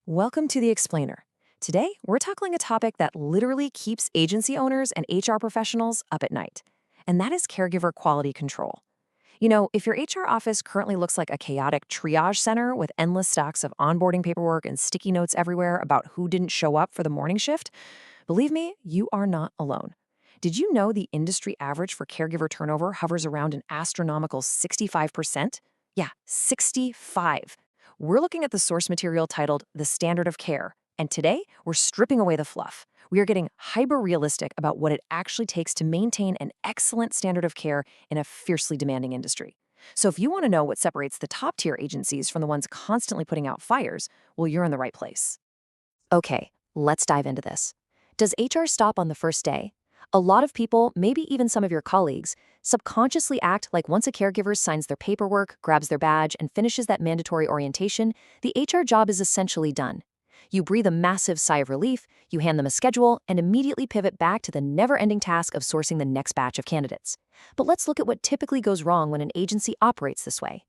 Welcome to The Explainer. Today, we're tackling a topic that literally keeps agency owners and HR professionals up at night, and that is caregiver quality control. If your HR office currently looks like a chaotic triage center with endless stacks of onboarding paperwork and sticky notes everywhere about who didn't show up for the morning shift, believe me, you are not alone. Did you know the industry average for caregiver turnover hovers around an astronomical 65%? Yeah, 65. We're looking at the source material titled The Standard of Care, and today we're stripping away the fluff. We are getting hyper-realistic about what it actually takes to maintain an excellent standard of care in a fiercely demanding industry. So if you want to know what separates the top-tier agencies from the ones constantly putting out fires, well, you're in the right place. Okay, let's dive into this. Does HR stop on the first day? A lot of people, maybe even some of your colleagues, subconsciously act like once a caregiver signs their paperwork, grabs their badge, and finishes that mandatory orientation, the HR job is essentially done. You breathe a massive sigh of relief, you hand them a schedule, and immediately pivot back to the never-ending task of sourcing the next batch of candidates. But let's look at what typically goes wrong when an agency operates this way.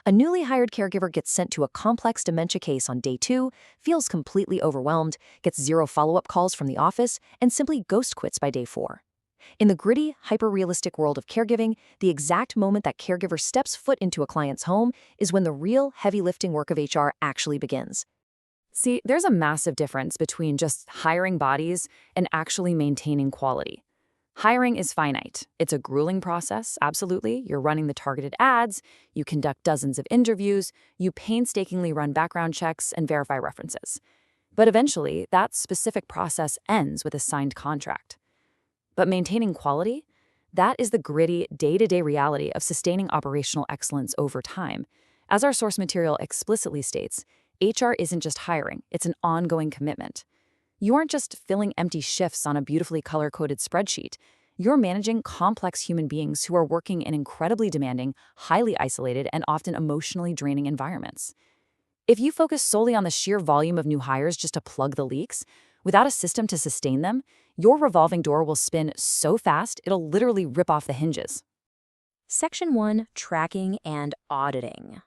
A newly hired caregiver gets sent to a complex dementia case on day 2, feels completely overwhelmed, gets zero follow-up calls from the office, and simply ghost quits by day 4. In the gritty, hyper-realistic world of caregiving, the exact moment that caregiver steps foot into a client's home is when the real heavy lifting work of HR actually begins. See, there's a massive difference between just hiring bodies and actually maintaining quality. Hiring is finite. It's a grueling process, absolutely. You're running the targeted ads, you conduct dozens of interviews, you painstakingly run background checks and verify references. But eventually, that specific process ends with a signed contract. But maintaining quality? That is the gritty, day-to-day reality of sustaining operational excellence over time. As our source material explicitly states, HR isn't just hiring, it's an ongoing commitment. You aren't just filling empty shifts on a beautifully color-coded spreadsheet. You're managing complex human beings who are working in incredibly demanding, highly isolated, and often emotionally draining environments. If you focus solely on the sheer volume of new hires just to plug the leaks, without a system to sustain them, your revolving door will spin so fast it'll literally rip off the hinges. Section 1, Tracking and Auditing.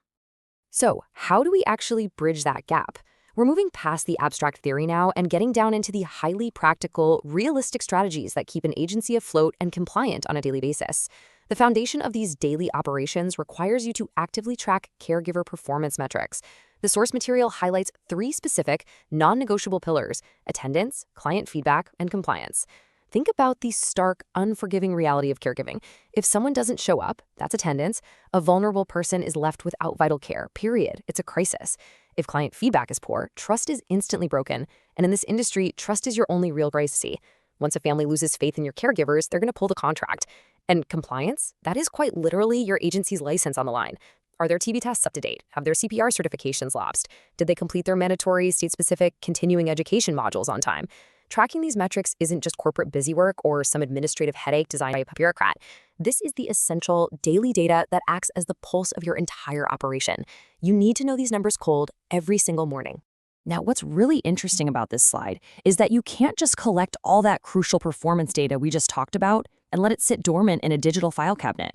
So, how do we actually bridge that gap? We're moving past the abstract theory now and getting down into the highly practical, realistic strategies that keep an agency afloat and compliant on a daily basis. The foundation of these daily operations requires you to actively track caregiver performance metrics. The source material highlights 3 specific, non-negotiable pillars: attendance, client feedback, and compliance. Think about the stark, unforgiving reality of caregiving. If someone doesn't show up, that's attendance. A vulnerable person is left without vital care, period. It's a crisis. If client feedback is poor, trust is instantly broken. And in this industry, trust is your only real currency. Once a family loses faith in your caregivers, they're going to pull the contract. And compliance? That is quite literally your agency's license on the line. Are their TB tests up to date? Have their CPR certifications lapsed? Did they complete their mandatory, state-specific, continuing education modules on time? Tracking these metrics isn't just corporate busywork or some administrative headache designed by a bureaucrat. This is the essential daily data that acts as the pulse of your entire operation. You need to know these numbers cold every single morning. Now, what's really interesting about this slide is that you can't just collect all that crucial performance data we just talked about and let it sit dormant in a digital file cabinet.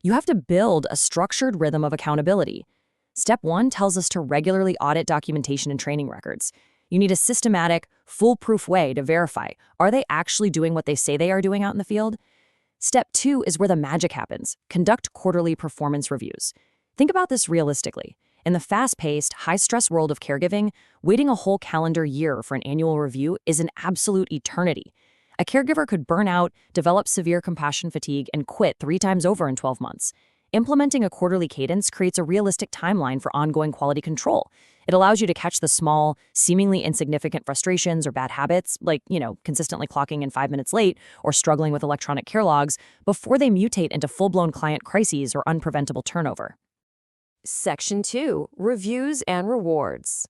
You have to build a structured rhythm of accountability. Step 1 tells us to regularly audit documentation and training records. You need a systematic, foolproof way to verify, are they actually doing what they say they are doing out in the field? Step 2 is where the magic happens. Conduct quarterly performance reviews. Think about this realistically. In the fast-paced, high-stress world of caregiving, waiting a whole calendar year for an annual review is an absolute eternity. A caregiver could burn out, develop severe compassion fatigue, and quit 3 times over in 12 months. Implementing a quarterly cadence creates a realistic timeline for ongoing quality control. It allows you to catch the small, seemingly insignificant frustrations or bad habits, like, consistently clocking in 5 minutes late or struggling with electronic care logs, before they mutate into full-blown client crises or unpreventable turnover. Section 2, Reviews and Rewards.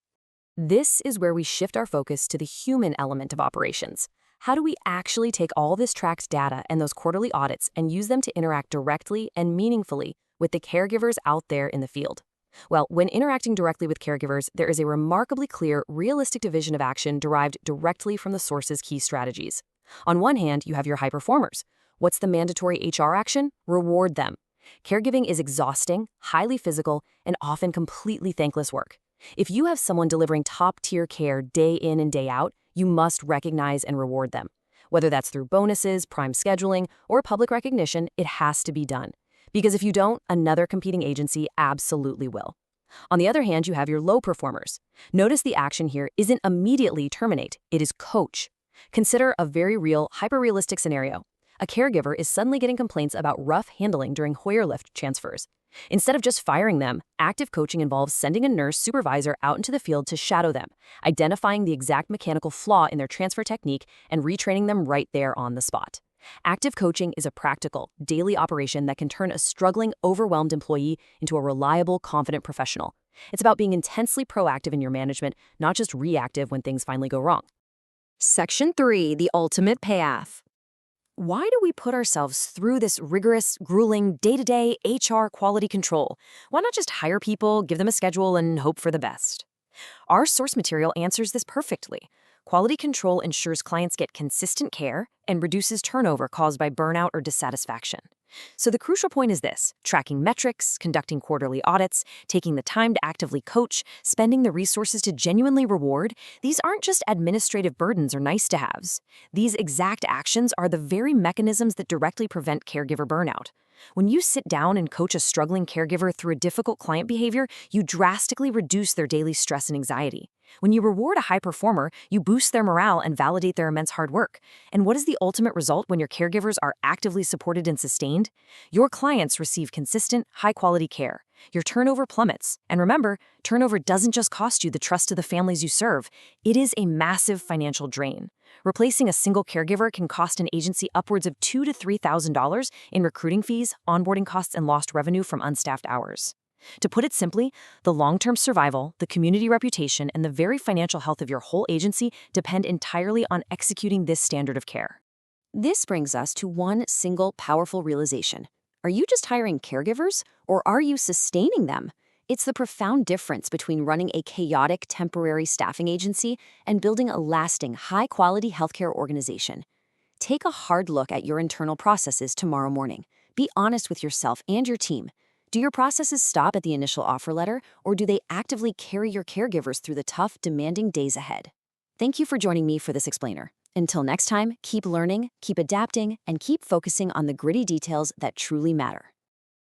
This is where we shift our focus to the human element of operations. How do we actually take all this tracked data and those quarterly audits and use them to interact directly and meaningfully with the caregivers out there in the field? Well, when interacting directly with caregivers, there is a remarkably clear, realistic division of action derived directly from the source's key strategies. On one hand, you have your high performers. What's the mandatory HR action? Reward them. Caregiving is exhausting, highly physical, and often completely thankless work. If you have someone delivering top-tier care day in and day out, you must recognize and reward them. Whether that's through bonuses, prime scheduling, or public recognition, it has to be done. Because if you don't, another competing agency absolutely will. On the other hand, you have your low performers. Notice the action here isn't immediately terminate, it is coach. Consider a very real, hyper-realistic scenario. A caregiver is suddenly getting complaints about rough handling during Hoyer lift transfers. Instead of just firing them, active coaching involves sending a nurse supervisor out into the field to shadow them, identifying the exact mechanical flaw in their transfer technique and retraining them right there on the spot. Active coaching is a practical, daily operation that can turn a struggling, overwhelmed employee into a reliable, confident professional. It's about being intensely proactive in your management, not just reactive when things finally go wrong. Section 3, the ultimate payoff. Why do we put ourselves through this rigorous, grueling, day-to-day HR quality control? Why not just hire people, give them a schedule, and hope for the best? Our source material answers this perfectly. Quality control ensures clients get consistent care and reduces turnover caused by burnout or dissatisfaction. So the crucial point is this: tracking metrics, conducting quarterly audits, taking the time to actively coach, spending the resources to genuinely reward. These aren't just administrative burdens or nice-to-haves. These exact actions are the very mechanisms that directly prevent caregiver burnout. When you sit down and coach a struggling caregiver through a difficult client behavior, you drastically reduce their daily stress and anxiety. When you reward a high performer, you boost their morale and validate their immense hard work. And what is the ultimate result when your caregivers are actively supported and sustained? Your clients receive consistent, high-quality care. Your turnover plummets. And remember, turnover doesn't just cost you the trust of the families you serve. It is a massive financial drain. Replacing a single caregiver can cost an agency upwards of $2,000 to $3,000 in recruiting fees, onboarding costs, and lost revenue from unstaffed hours. To put it simply, the long-term survival, the community reputation, and the very financial health of your whole agency depend entirely on executing this standard of care. This brings us to one single powerful realization. Are you just hiring caregivers, or are you sustaining them? It's the profound difference between running a chaotic temporary staffing agency and building a lasting, high-quality healthcare organization. Take a hard look at your internal processes tomorrow morning. Be honest with yourself and your team. Do your processes stop at the initial offer letter, or do they actively carry your caregivers through the tough, demanding days ahead? Thank you for joining me for this explainer. Until next time, keep learning, keep adapting, and keep focusing on the gritty details that truly matter.